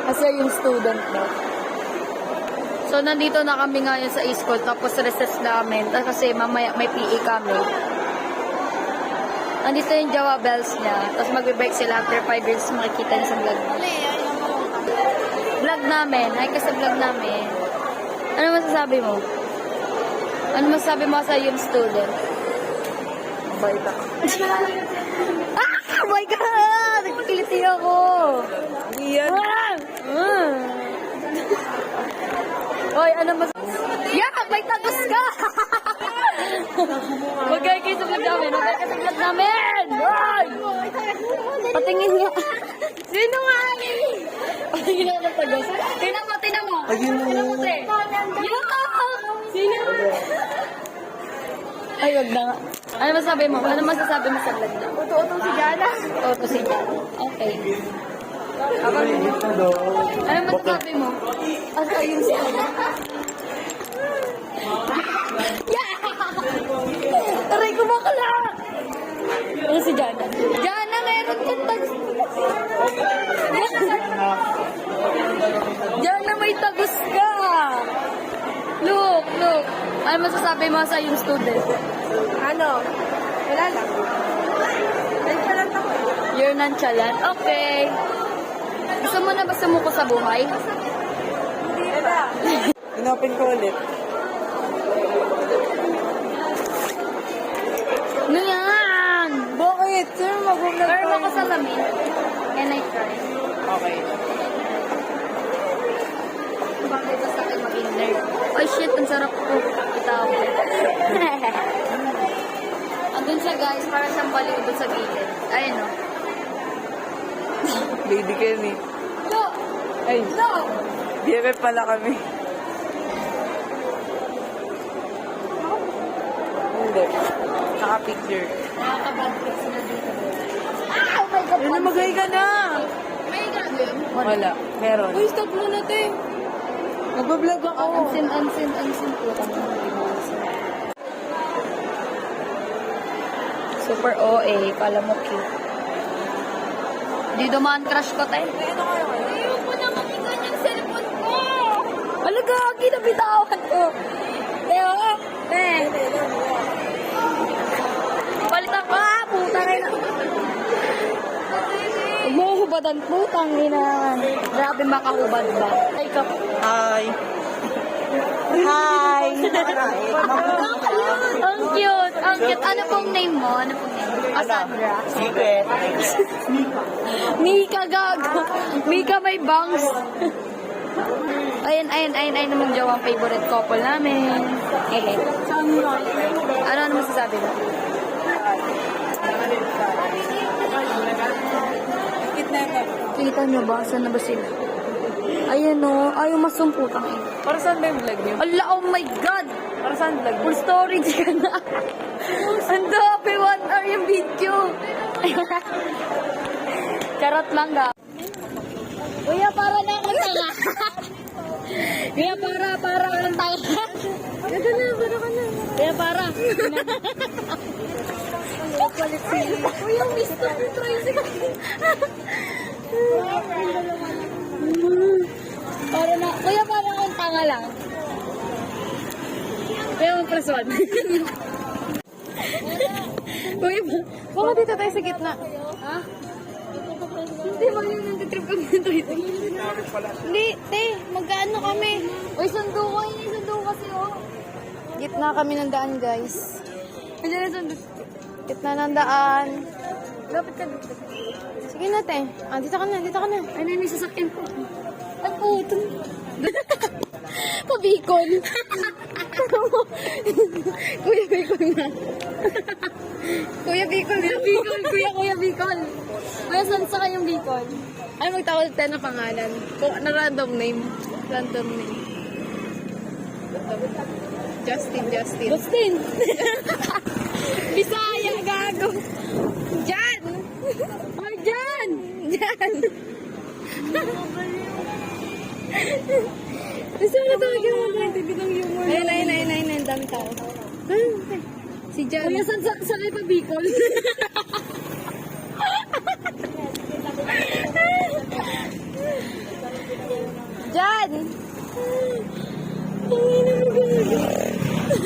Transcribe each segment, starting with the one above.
Kasi yung student daw. So, nandito na kami ngayon sa school, tapos recess namin. Kasi mamaya may PE kami. Nandito yung Jawa Bells niya. Tapos magbe-break sila after 5 years. Makikita niyo sa vlog. Vlog namin. Ay, kasi vlog namin. Ano masasabi mo? Ano masasabi mo sa yung student? Bait ako. Oh my God! Nagkikiliti ako! Iyan. Oy, ano mas... Yak! May tagos ka! Magkaya kayo sa vlog namin! Magkaya kayo sa vlog namin! Oy! Patingin nga! Sino nga? Patingin nga ng tagos. Tinan mo, tinan mo! Tinan mo, te! Sino? Ay, wag na nga. Ano masasabi mo? Ano masasabi mo sa vlog na? Uto-uto si Jana. Oto si Jana. Okay. Ano masasabi mo? Ano ayun si Jana? Aray ko bakala! Ano si Jana? Jana, meron kang tagos. Jana, may tagos ka! Look, look. Ano masasabi mo sa yung student? Ano? Wala lang. Nagpalat ako. You're nonchalant? Okay. Gusto mo na ba sumuko sa buhay? Hindi na. Inopen ko ulit. Ano yan? Bakit? Sino mag-vlog Pero ako sa lamin. Can I try? Okay. Bakit basta kayo maging nerd? Ay shit, ang sarap ko. Itaw. Andun siya guys, para siyang baliw doon sa gilid. Ayun o. Lady Kenny. No! Ay, No! BFF pala kami. Hindi. Naka-picture. Nakaka-bad trips na dito. Ah! Oh my God! Ano, mag-hi ka na! May gagawin? Wala. Meron. Uy, stop muna te! Nagbablog ako. Ansin po. Super OA, pala mo cute. Di dumaan crush ko tayo. Ayaw ko na makinggan yung cellphone ko! Alaga, kinabitawan ko. Teo, palit ako, puta rin. Huwag mo hubadan, putang ina. Grabe makahubad ba? Ay ka. Hi. Hi. Ang cute, ang cute. Ano pong name mo? Ano pong name mo? Cassandra. Secret. Mika gago. Mika may bangs. Ayun namang jawang favorite couple namin. Okay. Ano masasabi mo? Kita niyo ba? Saan na ba sila? Ayan o. Ayaw masumputang eh. Para saan ba yung vlog niyo? Ala, oh my God! Para saan vlog niyo? Full storage ka na. Ang dami, 1 hour yung video. Charot lang ga. Kuya, para na akong tanga. Kuya, para akong tanga. Ganda na, para ka na. Kuya, para. Kuya, mister ni tricycle. Para na. Kuya, para akong tanga lang. Kuya, mag-press 1. Kuya, Baka dito tayo sa gitna. ha? Hindi, mag-yun nag-trip kami ng tricycle. Hindi, te. Magkaano kami? Uy, sundo ko. Hindi sundo kasi, oh. Gitna kami ng daan, guys. Andiyan na sundo. Gitna ng daan. Lapit ka dito. Sige na, te. Ah, dito ka na, dito ka na. Ay, may sasakyan ko. Ang puto. Pabikol. Kuya Bicol na. Kuya Bicol. Kuya Bicol. Kuya, saan sa kayong Bicol? Ay, magtawag tayo ng pangalan. Kung na random name. Random name. Justin. Justin. Bisaya, gago. Jan. Ay, Jan. Gusto mo talaga mga bibigong humor. Ayun, dami tao. Si Jan. Kuya, saan sa kayo pa Bicol? yan!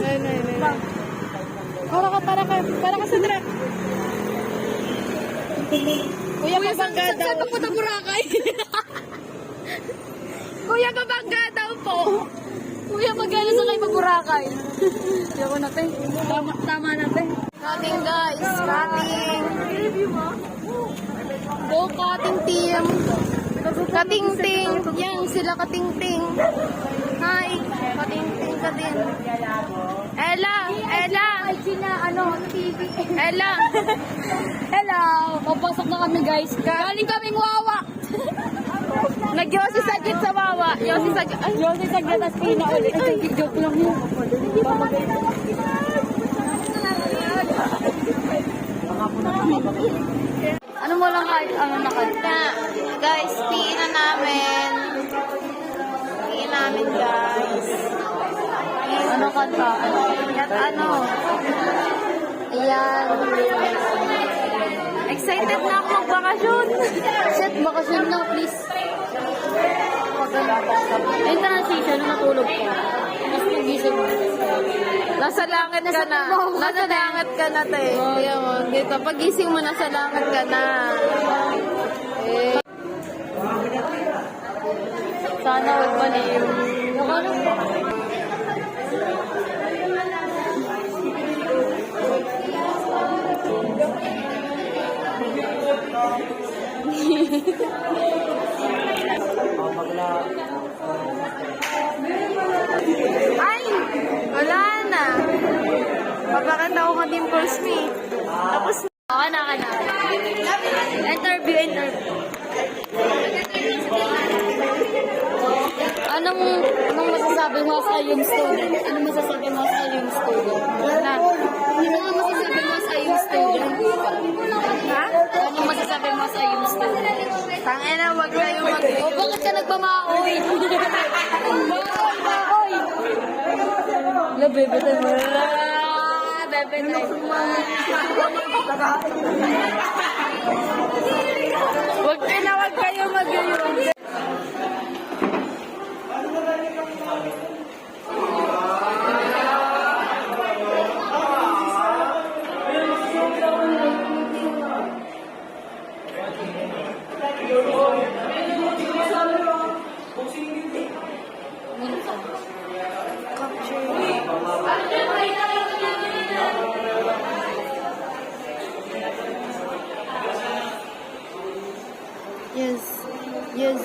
Ay. Para ka sa truck. Kuya, kabangga daw. Saan pa Boracay? Kuya, kabangga daw po. Kuya, magkano sa kayo mag-Boracay? Hindi ako natin. Tama natin. Cutting guys, cutting. Go cutting team. Cutting ting. Yan sila cutting ting. Hi, cutting ting. Ella. TV. Ella. Hello! Papasok na kami guys. Galing kaming Wawa. Nag-yosi saglit sa Wawa. Yosi saglit. Ay, Yosi saglit as pina ulit. Ay, joke lang yun. Ano mo lang kahit ano nakanta? guys, piin na namin. Piin namin guys. Ano kanta? At ano? Ayan. Excited na ako magbakasyon. Set, bakasyon na please. Ay, transition, natulog ko. Mas nagising mo. Nasa langit ka na. Nasa langit ka na, te. Kaya mo, dito. Pagising mo, nasa langit ka na. Eh. Sana huwag maliw. Ay! Wala na. Papakanta ko ka dimples me. Tapos Okay na. Interview. Anong masasabi mo sa iyong student? Anong masasabi mo sa iyong student? na. Anong masasabi mo sa iyong student? Ha? Anong masasabi mo sa iyong student? Tangina, wag kayo O bakit ka nagmamaoy? Maoy! La, bebe tayo. Bebe tayo. Wag kayo mag-ayun. Yes.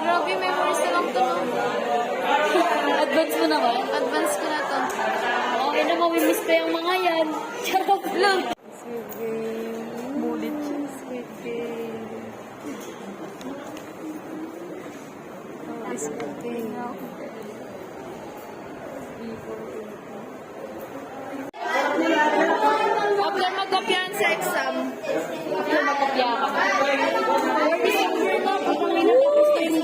Grabe, memories na lang to. Advance mo naman. Advance ko na to. Okay na, mamimiss ko yung mga yan. Charot lang. Bulit siya. Sweet game. Sweet game. After magkopyahan sa exam, After makopya ka.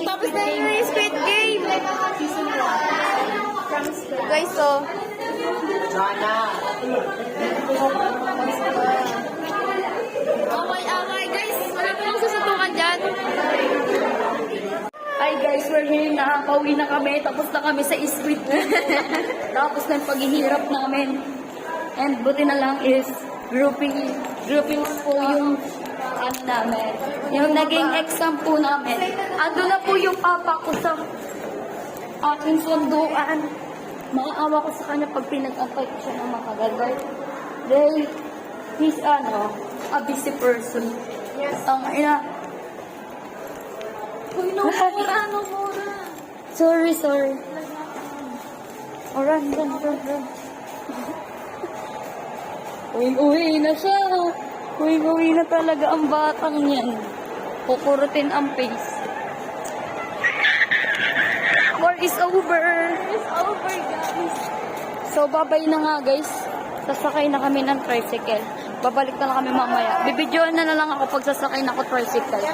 tapos na yung Squid Game. Guys, so. Away, guys. Wala pa lang susutukan dyan. Hi guys, we're here na. Pauwi na kami. Tapos na kami sa Squid Game. Tapos na yung paghihirap namin. And buti na lang is grouping po yung ano namin. Yung naging exam po namin. Ando na po yung papa ko sa aking sunduan. Maawa ko sa kanya pag pinag-apply ko siya ng makagagal. Dahil he's a busy person. Yes. Ang ina. Uy, no, mura. Sorry. Oh, run. Uwi na siya. Uwi na talaga ang batang yan. Kukurutin ang face. War is over. It's over, guys. So, babay na nga guys. Sasakay na kami ng tricycle. Babalik na lang kami mamaya. Bibidyoan na lang ako pag sasakay na ako tricycle.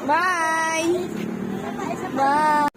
Bye! Bye!